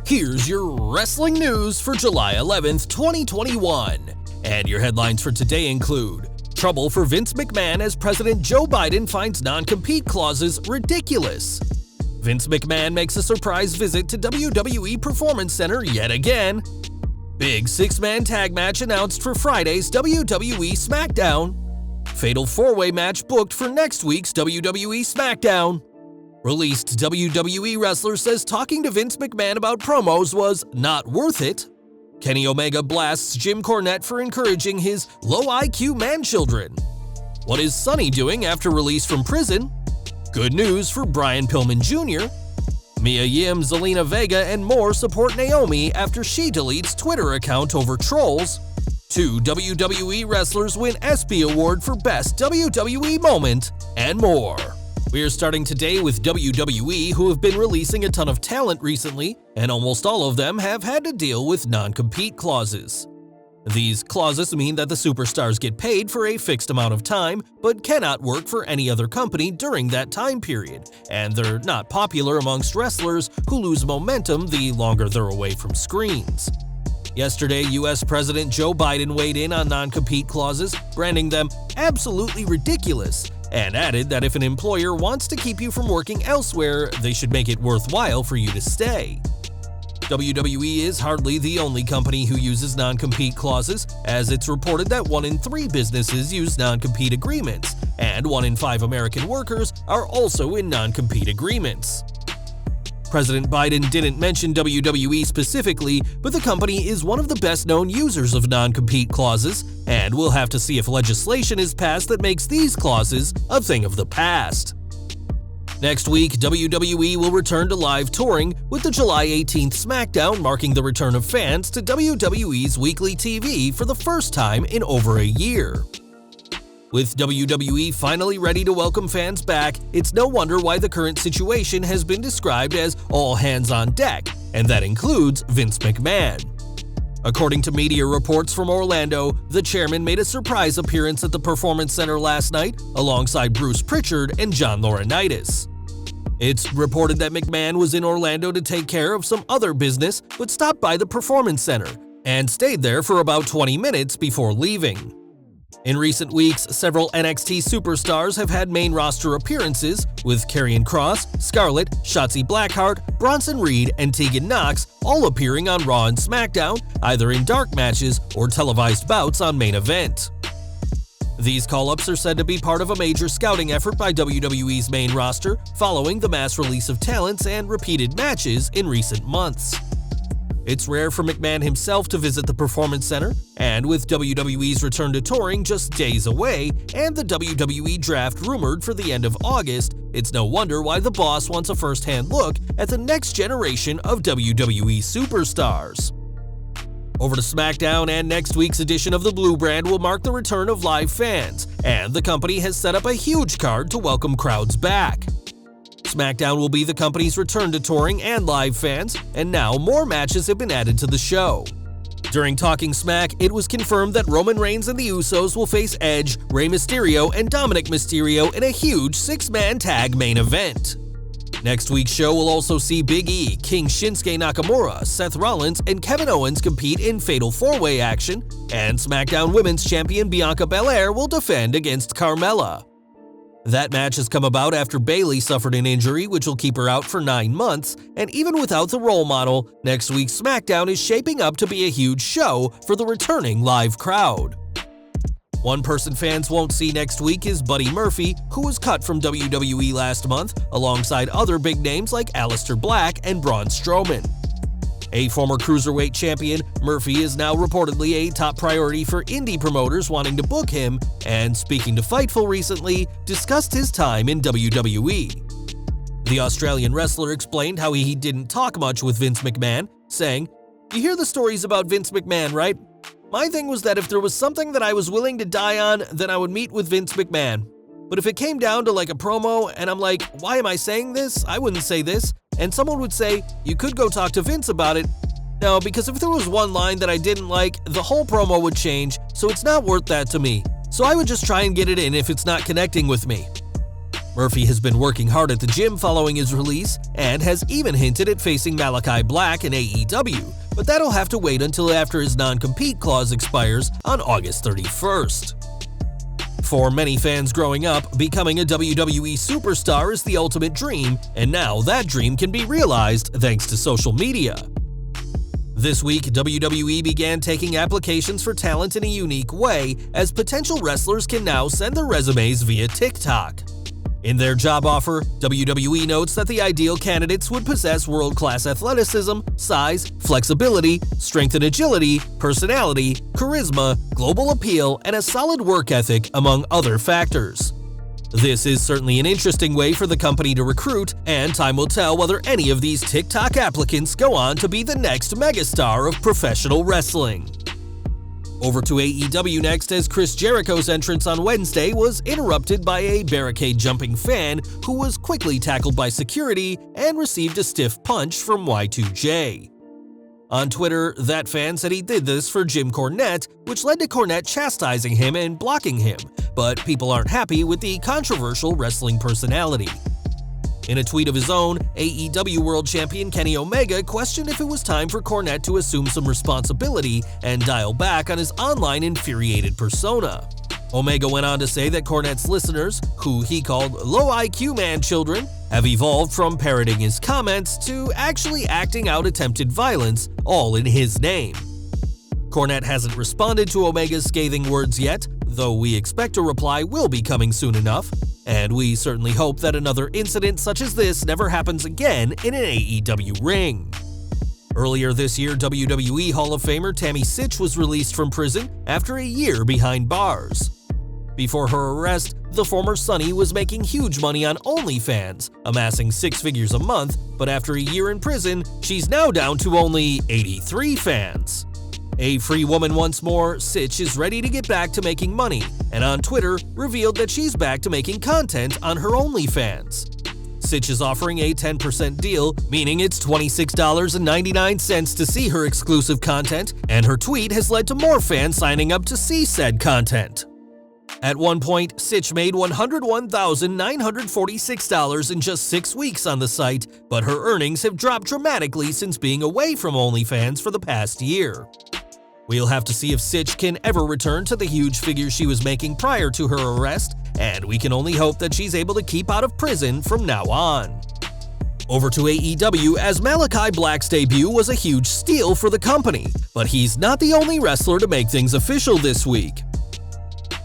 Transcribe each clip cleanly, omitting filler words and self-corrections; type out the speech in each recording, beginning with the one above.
Here's your wrestling news for July 11th, 2021. And your headlines for today include: trouble for Vince McMahon as President Joe Biden finds non-compete clauses ridiculous. Vince McMahon makes a surprise visit to WWE Performance Center yet again. Big six-man tag match announced for Friday's WWE SmackDown. Fatal four-way match booked for next week's WWE SmackDown. Released WWE wrestler says talking to Vince McMahon about promos was not worth it. Kenny Omega blasts Jim Cornette for encouraging his low-IQ man-children. What is Sonny doing after release from prison? Good news for Brian Pillman Jr. Mia Yim, Zelina, Vega, and more support Naomi after she deletes Twitter account over trolls. 2 WWE wrestlers win ESPY Award for Best WWE Moment, and more. We're starting today with WWE, who have been releasing a ton of talent recently, and almost all of them have had to deal with non-compete clauses. These clauses mean that the superstars get paid for a fixed amount of time, but cannot work for any other company during that time period, and they're not popular amongst wrestlers who lose momentum the longer they're away from screens. Yesterday, U.S. President Joe Biden weighed in on non-compete clauses, branding them absolutely ridiculous, and added that if an employer wants to keep you from working elsewhere, they should make it worthwhile for you to stay. WWE is hardly the only company who uses non-compete clauses, as it's reported that 1 in 3 businesses use non-compete agreements, and 1 in 5 American workers are also in non-compete agreements. President Biden didn't mention WWE specifically, but the company is one of the best-known users of non-compete clauses, and we'll have to see if legislation is passed that makes these clauses a thing of the past. Next week, WWE will return to live touring, with the July 18th SmackDown marking the return of fans to WWE's weekly TV for the first time in over a year. With WWE finally ready to welcome fans back, it's no wonder why the current situation has been described as all hands on deck, and that includes Vince McMahon. According to media reports from Orlando, the chairman made a surprise appearance at the Performance Center last night alongside Bruce Pritchard and John Laurinaitis. It's reported that McMahon was in Orlando to take care of some other business, but stopped by the Performance Center and stayed there for about 20 minutes before leaving. In recent weeks, several NXT superstars have had main roster appearances, with Karrion Kross, Scarlett, Shotzi Blackheart, Bronson Reed, and Tegan Nox all appearing on Raw and SmackDown, either in dark matches or televised bouts on Main Event. These call-ups are said to be part of a major scouting effort by WWE's main roster, following the mass release of talents and repeated matches in recent months. It's rare for McMahon himself to visit the Performance Center, and with WWE's return to touring just days away and the WWE draft rumored for the end of August, it's no wonder why the boss wants a first-hand look at the next generation of WWE superstars. Over to SmackDown, and next week's edition of the Blue Brand will mark the return of live fans, and the company has set up a huge card to welcome crowds back. SmackDown will be the company's return to touring and live fans, and now more matches have been added to the show. During Talking Smack, it was confirmed that Roman Reigns and the Usos will face Edge, Rey Mysterio, and Dominic Mysterio in a huge 6-man tag main event. Next week's show will also see Big E, King Shinsuke Nakamura, Seth Rollins, and Kevin Owens compete in Fatal 4-Way action, and SmackDown Women's Champion Bianca Belair will defend against Carmella. That match has come about after Bayley suffered an injury which will keep her out for 9 months, and even without the role model, next week's SmackDown is shaping up to be a huge show for the returning live crowd. One person fans won't see next week is Buddy Murphy, who was cut from WWE last month, alongside other big names like Aleister Black and Braun Strowman. A former Cruiserweight champion, Murphy is now reportedly a top priority for indie promoters wanting to book him, and speaking to Fightful recently, discussed his time in WWE. The Australian wrestler explained how he didn't talk much with Vince McMahon, saying, "You hear the stories about Vince McMahon, right? My thing was that if there was something that I was willing to die on, then I would meet with Vince McMahon. But if it came down to like a promo and I'm like, why am I saying this? I wouldn't say this. And someone would say, you could go talk to Vince about it. No, because if there was one line that I didn't like, the whole promo would change, so it's not worth that to me. So I would just try and get it in if it's not connecting with me." Murphy has been working hard at the gym following his release and has even hinted at facing Malachi Black in AEW, but that'll have to wait until after his non-compete clause expires on August 31st. For many fans growing up, becoming a WWE superstar is the ultimate dream, and now that dream can be realized thanks to social media. This week, WWE began taking applications for talent in a unique way, as potential wrestlers can now send their resumes via TikTok. In their job offer, WWE notes that the ideal candidates would possess world-class athleticism, size, flexibility, strength and agility, personality, charisma, global appeal, and a solid work ethic, among other factors. This is certainly an interesting way for the company to recruit, and time will tell whether any of these TikTok applicants go on to be the next megastar of professional wrestling. Over to AEW next, as Chris Jericho's entrance on Wednesday was interrupted by a barricade-jumping fan who was quickly tackled by security and received a stiff punch from Y2J. On Twitter, that fan said he did this for Jim Cornette, which led to Cornette chastising him and blocking him, but people aren't happy with the controversial wrestling personality. In a tweet of his own, AEW World Champion Kenny Omega questioned if it was time for Cornette to assume some responsibility and dial back on his online infuriated persona. Omega went on to say that Cornette's listeners, who he called low IQ man children, have evolved from parroting his comments to actually acting out attempted violence, all in his name. Cornette hasn't responded to Omega's scathing words yet, though we expect a reply will be coming soon enough, and we certainly hope that another incident such as this never happens again in an AEW ring. Earlier this year, WWE Hall of Famer Tammy Sytch was released from prison after a year behind bars. Before her arrest, the former Sunny was making huge money on OnlyFans, amassing 6 figures a month, but after a year in prison, she's now down to only 83 fans. A free woman once more, Sytch is ready to get back to making money, and on Twitter revealed that she's back to making content on her OnlyFans. Sytch is offering a 10% deal, meaning it's $26.99 to see her exclusive content, and her tweet has led to more fans signing up to see said content. At one point, Sytch made $101,946 in just 6 weeks on the site, but her earnings have dropped dramatically since being away from OnlyFans for the past year. We'll have to see if Sytch can ever return to the huge figures she was making prior to her arrest, and we can only hope that she's able to keep out of prison from now on. Over to AEW, as Malachi Black's debut was a huge steal for the company, but he's not the only wrestler to make things official this week.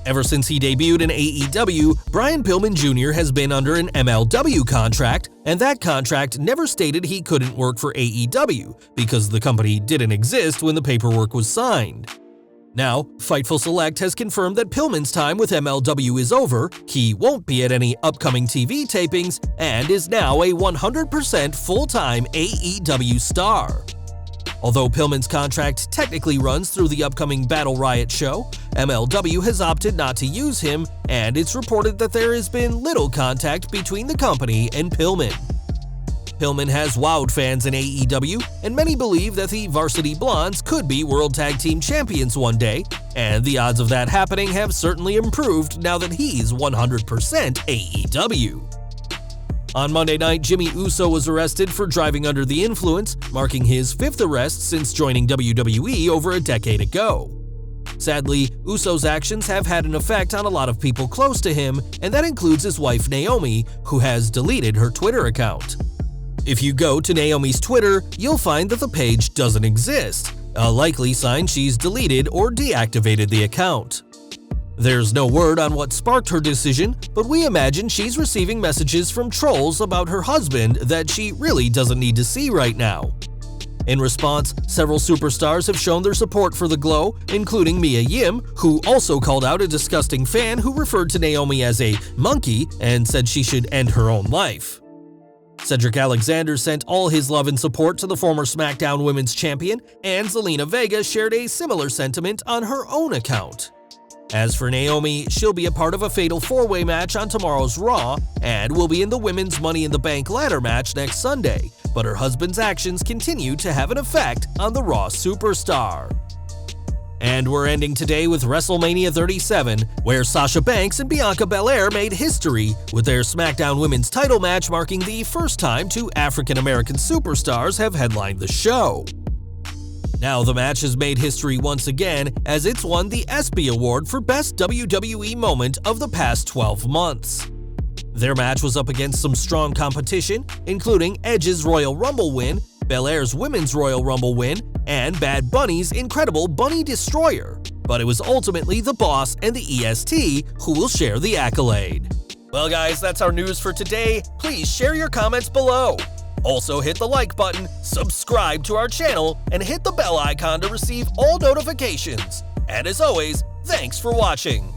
Ever since he debuted in AEW, Brian Pillman Jr. has been under an MLW contract, and that contract never stated he couldn't work for AEW because the company didn't exist when the paperwork was signed. Now, Fightful Select has confirmed that Pillman's time with MLW is over, he won't be at any upcoming TV tapings, and is now a 100% full-time AEW star. Although Pillman's contract technically runs through the upcoming Battle Riot show, MLW has opted not to use him, and it's reported that there has been little contact between the company and Pillman. Pillman has wowed fans in AEW, and many believe that the Varsity Blondes could be World Tag Team Champions one day, and the odds of that happening have certainly improved now that he's 100% AEW. On Monday night, Jimmy Uso was arrested for driving under the influence, marking his 5th arrest since joining WWE over a decade ago. Sadly, Uso's actions have had an effect on a lot of people close to him, and that includes his wife Naomi, who has deleted her Twitter account. If you go to Naomi's Twitter, you'll find that the page doesn't exist, a likely sign she's deleted or deactivated the account. There's no word on what sparked her decision, but we imagine she's receiving messages from trolls about her husband that she really doesn't need to see right now. In response, several superstars have shown their support for the Glow, including Mia Yim, who also called out a disgusting fan who referred to Naomi as a monkey and said she should end her own life. Cedric Alexander sent all his love and support to the former SmackDown Women's Champion, and Zelina Vega shared a similar sentiment on her own account. As for Naomi, she'll be a part of a fatal 4-way match on tomorrow's Raw, and will be in the Women's Money in the Bank ladder match next Sunday, but her husband's actions continue to have an effect on the Raw superstar. And we're ending today with WrestleMania 37, where Sasha Banks and Bianca Belair made history with their SmackDown Women's title match, marking the first time two African-American superstars have headlined the show. Now the match has made history once again, as it's won the ESPY Award for Best WWE Moment of the past 12 months. Their match was up against some strong competition, including Edge's Royal Rumble win, Belair's Women's Royal Rumble win, and Bad Bunny's incredible Bunny Destroyer, but it was ultimately the Boss and the EST who will share the accolade. Well guys, that's our news for today. Please share your comments below. Also hit the like button, subscribe to our channel, and hit the bell icon to receive all notifications. And as always, thanks for watching.